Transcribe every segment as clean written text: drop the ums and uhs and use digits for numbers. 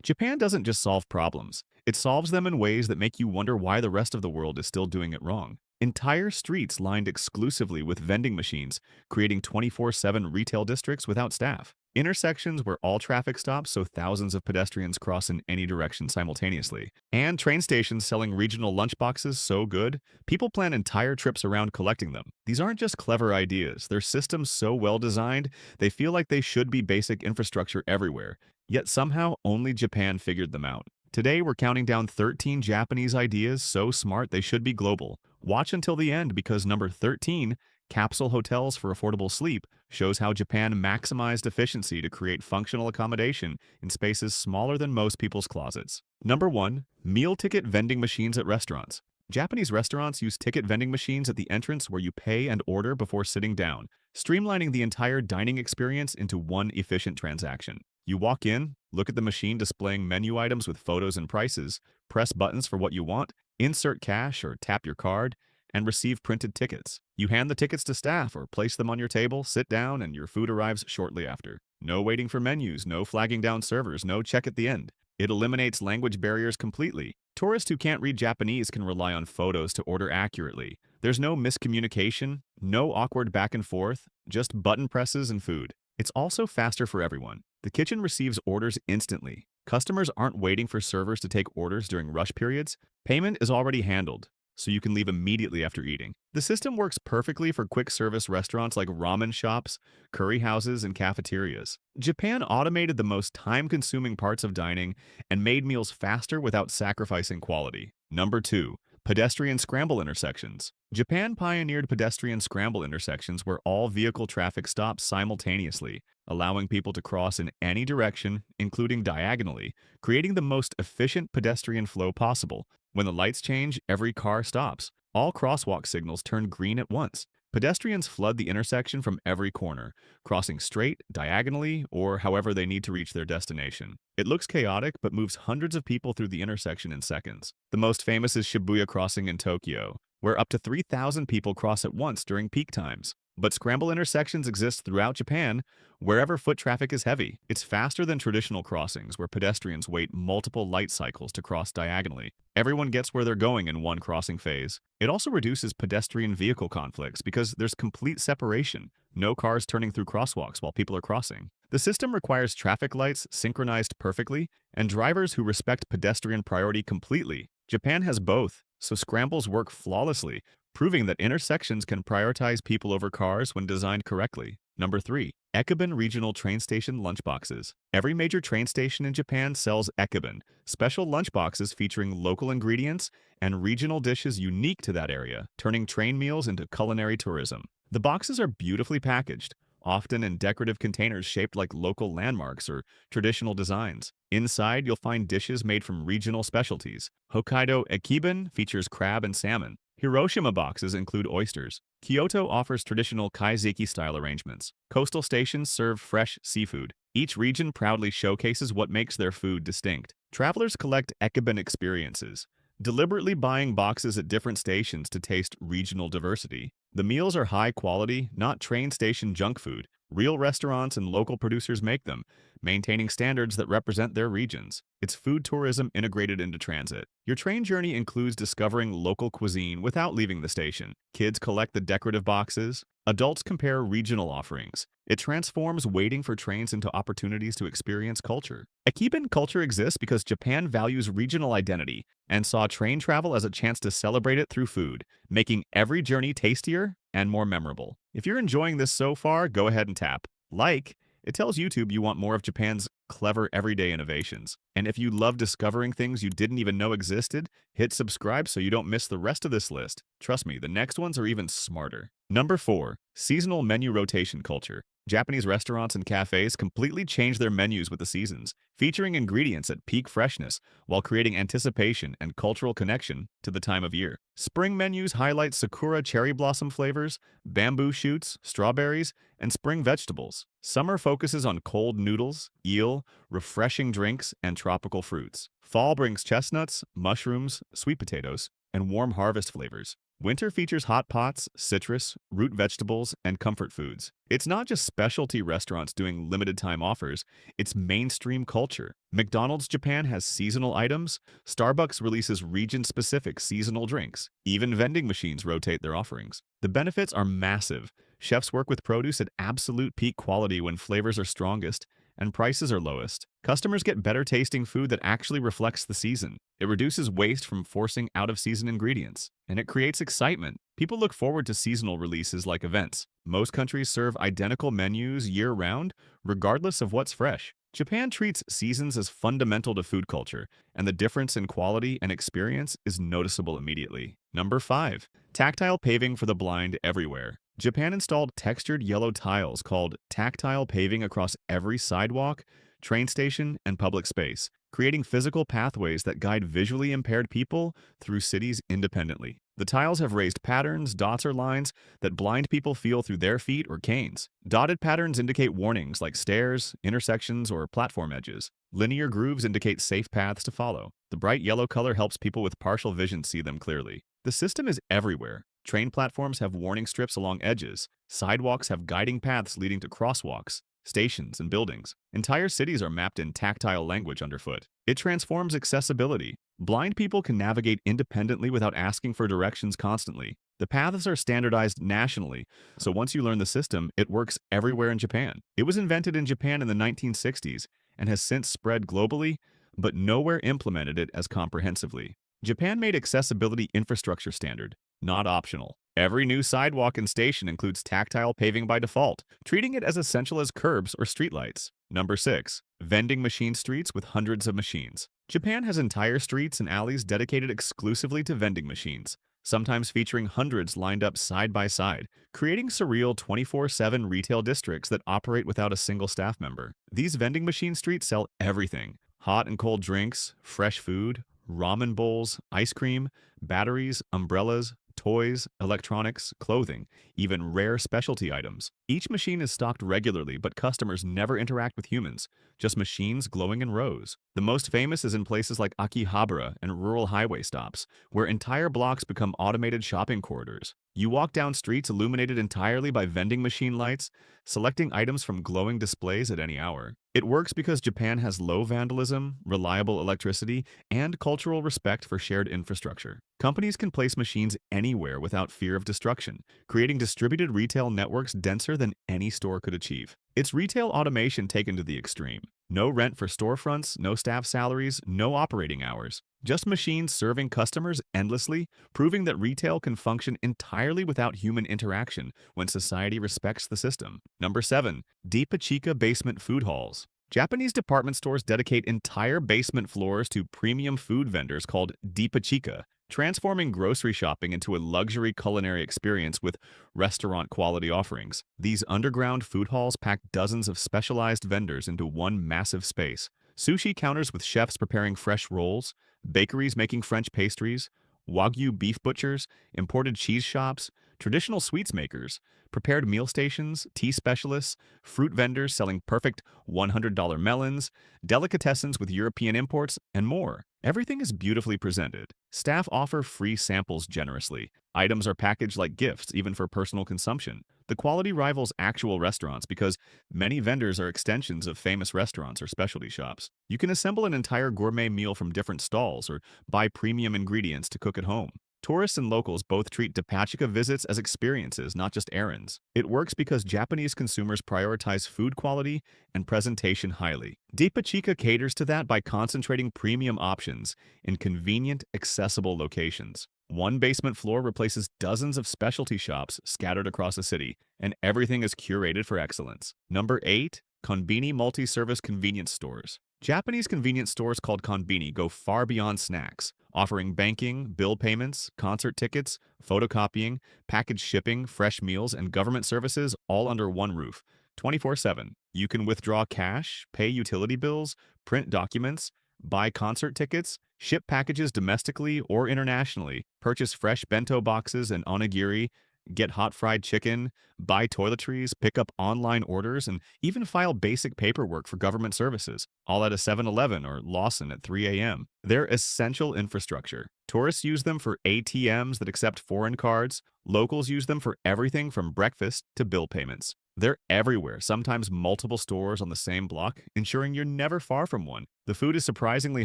Japan doesn't just solve problems, it solves them in ways that make you wonder why the rest of the world is still doing it wrong. Entire streets lined exclusively with vending machines, creating 24/7 retail districts without staff. Intersections where all traffic stops so thousands of pedestrians cross in any direction simultaneously. And train stations selling regional lunchboxes so good, people plan entire trips around collecting them. These aren't just clever ideas, they're systems so well designed, they feel like they should be basic infrastructure everywhere. Yet somehow only Japan figured them out. Today, we're counting down 13 Japanese ideas so smart they should be global. Watch until the end because number 13, Capsule Hotels for Affordable Sleep, shows how Japan maximized efficiency to create functional accommodation in spaces smaller than most people's closets. Number 1. Meal ticket vending machines at restaurants. Japanese restaurants use ticket vending machines at the entrance where you pay and order before sitting down, streamlining the entire dining experience into one efficient transaction. You walk in, look at the machine displaying menu items with photos and prices, press buttons for what you want, insert cash or tap your card, and receive printed tickets. You hand the tickets to staff or place them on your table, sit down, and your food arrives shortly after. No waiting for menus, no flagging down servers, no check at the end. It eliminates language barriers completely. Tourists who can't read Japanese can rely on photos to order accurately. There's no miscommunication, no awkward back and forth, just button presses and food. It's also faster for everyone. The kitchen receives orders instantly. Customers aren't waiting for servers to take orders during rush periods. Payment is already handled, so you can leave immediately after eating. The system works perfectly for quick service restaurants like ramen shops, curry houses, and cafeterias. Japan automated the most time-consuming parts of dining and made meals faster without sacrificing quality. Number 2. Pedestrian scramble intersections. Japan pioneered pedestrian scramble intersections where all vehicle traffic stops simultaneously, allowing people to cross in any direction, including diagonally, creating the most efficient pedestrian flow possible. When the lights change, every car stops. All crosswalk signals turn green at once. Pedestrians flood the intersection from every corner, crossing straight, diagonally, or however they need to reach their destination. It looks chaotic, but moves hundreds of people through the intersection in seconds. The most famous is Shibuya Crossing in Tokyo, where up to 3,000 people cross at once during peak times. But scramble intersections exist throughout Japan, wherever foot traffic is heavy. It's faster than traditional crossings, where pedestrians wait multiple light cycles to cross diagonally. Everyone gets where they're going in one crossing phase. It also reduces pedestrian vehicle conflicts because there's complete separation, no cars turning through crosswalks while people are crossing. The system requires traffic lights synchronized perfectly and drivers who respect pedestrian priority completely. Japan has both, so scrambles work flawlessly, proving that intersections can prioritize people over cars when designed correctly. Number 3. Ekaben Regional Train Station Lunchboxes. Every major train station in Japan sells ekaben, special lunchboxes featuring local ingredients and regional dishes unique to that area, turning train meals into culinary tourism. The boxes are beautifully packaged, often in decorative containers shaped like local landmarks or traditional designs. Inside, you'll find dishes made from regional specialties. Hokkaido Ekiben features crab and salmon. Hiroshima boxes include oysters. Kyoto offers traditional kaiseki-style arrangements. Coastal stations serve fresh seafood. Each region proudly showcases what makes their food distinct. Travelers collect ekaben experiences, deliberately buying boxes at different stations to taste regional diversity. The meals are high quality, not train station junk food. Real restaurants and local producers make them, maintaining standards that represent their regions. It's food tourism integrated into transit. Your train journey includes discovering local cuisine without leaving the station. Kids collect the decorative boxes. Adults compare regional offerings. It transforms waiting for trains into opportunities to experience culture. Akiben culture exists because Japan values regional identity and saw train travel as a chance to celebrate it through food, making every journey tastier and more memorable. If you're enjoying this so far, go ahead and tap like. It tells YouTube you want more of Japan's clever everyday innovations. And if you love discovering things you didn't even know existed, hit subscribe so you don't miss the rest of this list. Trust me, the next ones are even smarter. Number 4. Seasonal menu rotation culture. Japanese restaurants and cafes completely change their menus with the seasons, featuring ingredients at peak freshness while creating anticipation and cultural connection to the time of year. Spring menus highlight sakura cherry blossom flavors, bamboo shoots, strawberries, and spring vegetables. Summer focuses on cold noodles, eel, refreshing drinks, and tropical fruits. Fall brings chestnuts, mushrooms, sweet potatoes, and warm harvest flavors. Winter features hot pots, citrus, root vegetables, and comfort foods. It's not just specialty restaurants doing limited time offers, it's mainstream culture. McDonald's Japan has seasonal items, Starbucks releases region specific seasonal drinks. Even vending machines rotate their offerings. The benefits are massive. Chefs work with produce at absolute peak quality when flavors are strongest and prices are lowest. Customers get better tasting food that actually reflects the season. It reduces waste from forcing out-of-season ingredients, and it creates excitement. People look forward to seasonal releases like events. Most countries serve identical menus year-round, regardless of what's fresh. Japan treats seasons as fundamental to food culture, and the difference in quality and experience is noticeable immediately. Number 5. Tactile paving for the blind everywhere. Japan installed textured yellow tiles called tactile paving across every sidewalk, train station, and public space, creating physical pathways that guide visually impaired people through cities independently. The tiles have raised patterns, dots, or lines that blind people feel through their feet or canes. Dotted patterns indicate warnings like stairs, intersections, or platform edges. Linear grooves indicate safe paths to follow. The bright yellow color helps people with partial vision see them clearly. The system is everywhere. Train platforms have warning strips along edges. Sidewalks have guiding paths leading to crosswalks, stations, and buildings. Entire cities are mapped in tactile language underfoot. It transforms accessibility. Blind people can navigate independently without asking for directions constantly. The paths are standardized nationally, so once you learn the system, it works everywhere in Japan. It was invented in Japan in the 1960s and has since spread globally, but nowhere implemented it as comprehensively. Japan made accessibility infrastructure standard, not optional. Every new sidewalk and station includes tactile paving by default, treating it as essential as curbs or streetlights. Number 6. Vending machine streets with hundreds of machines. Japan has entire streets and alleys dedicated exclusively to vending machines, sometimes featuring hundreds lined up side by side, creating surreal 24/7 retail districts that operate without a single staff member. These vending machine streets sell everything: hot and cold drinks, fresh food, ramen bowls, ice cream, batteries, umbrellas, toys, electronics, clothing, even rare specialty items. Each machine is stocked regularly, but customers never interact with humans, just machines glowing in rows. The most famous is in places like Akihabara and rural highway stops, where entire blocks become automated shopping corridors. You walk down streets illuminated entirely by vending machine lights, selecting items from glowing displays at any hour. It works because Japan has low vandalism, reliable electricity, and cultural respect for shared infrastructure. Companies can place machines anywhere without fear of destruction, creating distributed retail networks denser than any store could achieve. It's retail automation taken to the extreme. No rent for storefronts, no staff salaries, no operating hours. Just machines serving customers endlessly, proving that retail can function entirely without human interaction when society respects the system. Number 7. Deep Chica basement food halls. Japanese department stores dedicate entire basement floors to premium food vendors called deep chica, transforming grocery shopping into a luxury culinary experience with restaurant-quality offerings. These underground food halls pack dozens of specialized vendors into one massive space. Sushi counters with chefs preparing fresh rolls, bakeries making French pastries, Wagyu beef butchers, imported cheese shops, traditional sweets makers, prepared meal stations, tea specialists, fruit vendors selling perfect $100 melons, delicatessens with European imports, and more. Everything is beautifully presented. Staff offer free samples generously. Items are packaged like gifts, even for personal consumption. The quality rivals actual restaurants because many vendors are extensions of famous restaurants or specialty shops. You can assemble an entire gourmet meal from different stalls or buy premium ingredients to cook at home. Tourists and locals both treat Depachika visits as experiences, not just errands. It works because Japanese consumers prioritize food quality and presentation highly. Depachika caters to that by concentrating premium options in convenient, accessible locations. One basement floor replaces dozens of specialty shops scattered across the city, and everything is curated for excellence. Number 8. Konbini multi-service convenience stores. Japanese convenience stores called konbini go far beyond snacks, offering banking, bill payments, concert tickets, photocopying, package shipping, fresh meals, and government services all under one roof, 24/7. You can withdraw cash, pay utility bills, print documents, buy concert tickets, ship packages domestically or internationally, purchase fresh bento boxes and onigiri, get hot fried chicken, buy toiletries, pick up online orders, and even file basic paperwork for government services, all at a 7-Eleven or Lawson at 3 a.m. They're essential infrastructure. Tourists use them for ATMs that accept foreign cards. Locals use them for everything from breakfast to bill payments. They're everywhere, sometimes multiple stores on the same block, ensuring you're never far from one. The food is surprisingly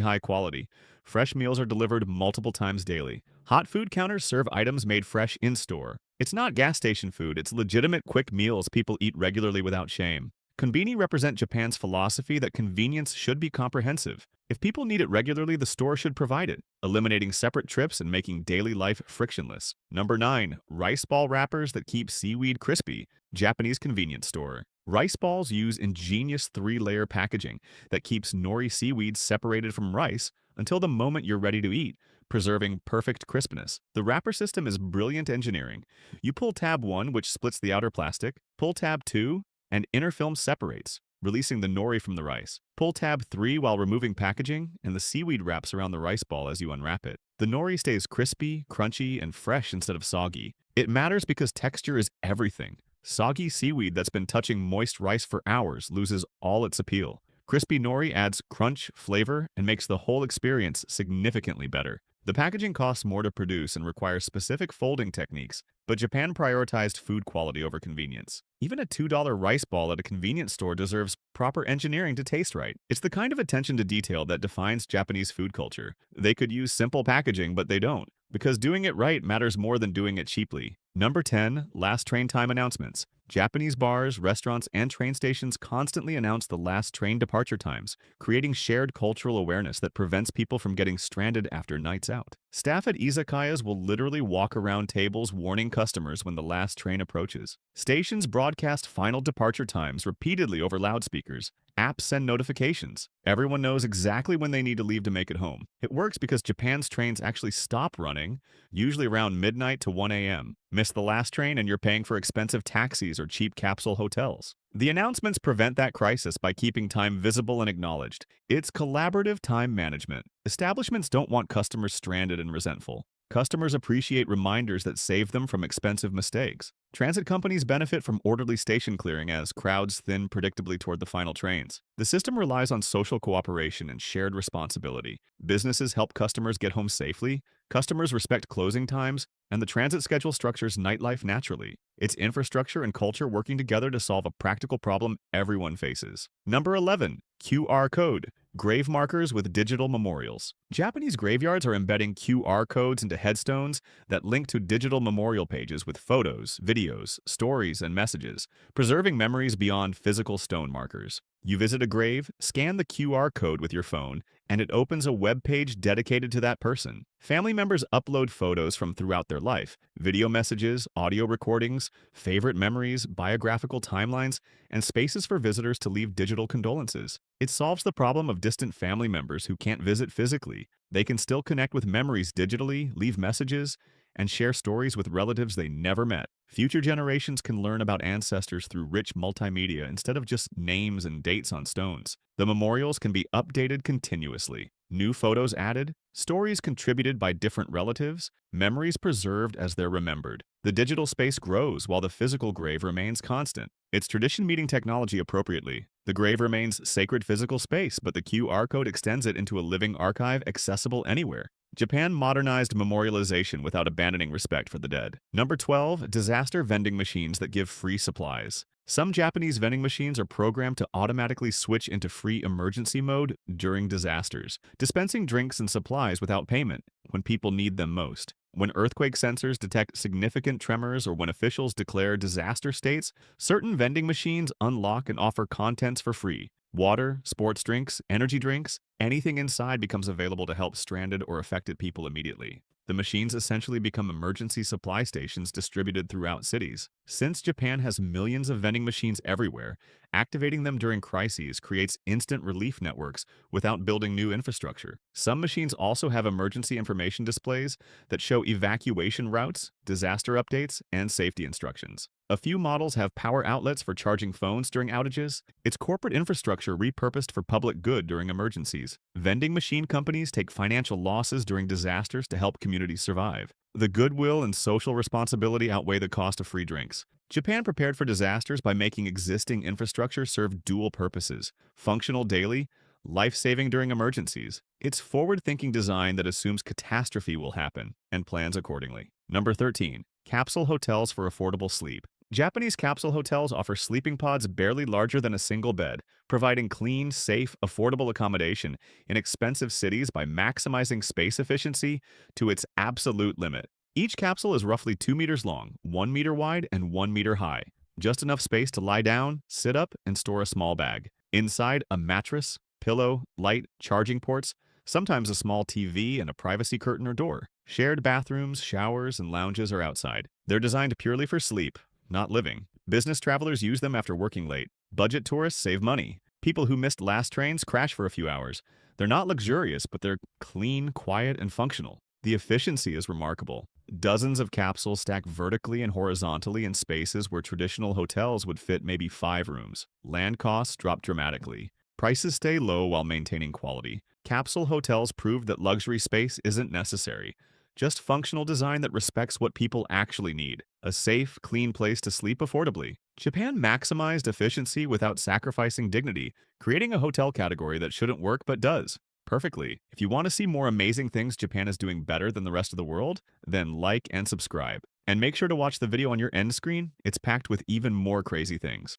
high quality. Fresh meals are delivered multiple times daily. Hot food counters serve items made fresh in-store. It's not gas station food, it's legitimate quick meals people eat regularly without shame. Konbini represent Japan's philosophy that convenience should be comprehensive. If people need it regularly, the store should provide it, eliminating separate trips and making daily life frictionless. Number 9. Rice ball wrappers that keep seaweed crispy. Japanese convenience store. Rice balls use ingenious 3-layer packaging that keeps nori seaweed separated from rice until the moment you're ready to eat, preserving perfect crispness. The wrapper system is brilliant engineering. You pull tab 1, which splits the outer plastic, pull tab 2, and inner film separates, releasing the nori from the rice. Pull tab 3 while removing packaging, and the seaweed wraps around the rice ball as you unwrap it. The nori stays crispy, crunchy, and fresh instead of soggy. It matters because texture is everything. Soggy seaweed that's been touching moist rice for hours loses all its appeal. Crispy nori adds crunch, flavor, and makes the whole experience significantly better. The packaging costs more to produce and requires specific folding techniques, but Japan prioritized food quality over convenience. Even a $2 rice ball at a convenience store deserves proper engineering to taste right. It's the kind of attention to detail that defines Japanese food culture. They could use simple packaging, but they don't, because doing it right matters more than doing it cheaply. Number 10. Last train time announcements. Japanese bars, restaurants, and train stations constantly announce the last train departure times, creating shared cultural awareness that prevents people from getting stranded after nights out. Staff at izakayas will literally walk around tables warning customers when the last train approaches. Stations broadcast final departure times repeatedly over loudspeakers. Apps send notifications. Everyone knows exactly when they need to leave to make it home. It works because Japan's trains actually stop running, usually around midnight to 1 a.m. Miss the last train and you're paying for expensive taxis or cheap capsule hotels. The announcements prevent that crisis by keeping time visible and acknowledged. It's collaborative time management. Establishments don't want customers stranded and resentful. Customers appreciate reminders that save them from expensive mistakes. Transit companies benefit from orderly station clearing as crowds thin predictably toward the final trains. The system relies on social cooperation and shared responsibility. Businesses help customers get home safely, customers respect closing times, and the transit schedule structures nightlife naturally. It's infrastructure and culture working together to solve a practical problem everyone faces. Number 11. QR code. Grave markers with digital memorials. Japanese graveyards are embedding QR codes into headstones that link to digital memorial pages with photos, videos, stories, and messages, preserving memories beyond physical stone markers. You visit a grave, scan the QR code with your phone, and it opens a web page dedicated to that person. Family members upload photos from throughout their life, video messages, audio recordings, favorite memories, biographical timelines, and spaces for visitors to leave digital condolences. It solves the problem of distant family members who can't visit physically. They can still connect with memories digitally, leave messages, and share stories with relatives they never met. Future generations can learn about ancestors through rich multimedia instead of just names and dates on stones. The memorials can be updated continuously. New photos added, stories contributed by different relatives, memories preserved as they're remembered. The digital space grows while the physical grave remains constant. It's tradition meeting technology appropriately. The grave remains sacred physical space, but the QR code extends it into a living archive accessible anywhere. Japan modernized memorialization without abandoning respect for the dead. Number 12. Disaster vending machines that give free supplies. Some Japanese vending machines are programmed to automatically switch into free emergency mode during disasters, dispensing drinks and supplies without payment when people need them most. When earthquake sensors detect significant tremors or when officials declare disaster states, certain vending machines unlock and offer contents for free. Water, sports drinks, energy drinks, anything inside becomes available to help stranded or affected people immediately. The machines essentially become emergency supply stations distributed throughout cities. Since Japan has millions of vending machines everywhere, activating them during crises creates instant relief networks without building new infrastructure. Some machines also have emergency information displays that show evacuation routes, disaster updates, and safety instructions. A few models have power outlets for charging phones during outages. It's corporate infrastructure repurposed for public good during emergencies. Vending machine companies take financial losses during disasters to help communities survive. The goodwill and social responsibility outweigh the cost of free drinks. Japan prepared for disasters by making existing infrastructure serve dual purposes: functional daily, life-saving during emergencies. It's forward-thinking design that assumes catastrophe will happen and plans accordingly. Number 13. Capsule hotels for affordable sleep. Japanese capsule hotels offer sleeping pods barely larger than a single bed, providing clean, safe, affordable accommodation in expensive cities by maximizing space efficiency to its absolute limit. Each capsule is roughly 2 meters long, 1 meter wide, and 1 meter high. Just enough space to lie down, sit up, and store a small bag. Inside, a mattress, pillow, light, charging ports, sometimes a small TV and a privacy curtain or door. Shared bathrooms, showers, and lounges are outside. They're designed purely for sleep, not living. Business travelers use them after working late. Budget tourists save money. People who missed last trains crash for a few hours. They're not luxurious, but they're clean, quiet, and functional. The efficiency is remarkable. Dozens of capsules stacked vertically and horizontally in spaces where traditional hotels would fit maybe 5 rooms. Land costs drop dramatically. Prices stay low while maintaining quality. Capsule hotels proved that luxury space isn't necessary. Just functional design that respects what people actually need: a safe, clean place to sleep affordably. Japan maximized efficiency without sacrificing dignity, creating a hotel category that shouldn't work but does perfectly. If you want to see more amazing things Japan is doing better than the rest of the world, then like and subscribe. And make sure to watch the video on your end screen. It's packed with even more crazy things.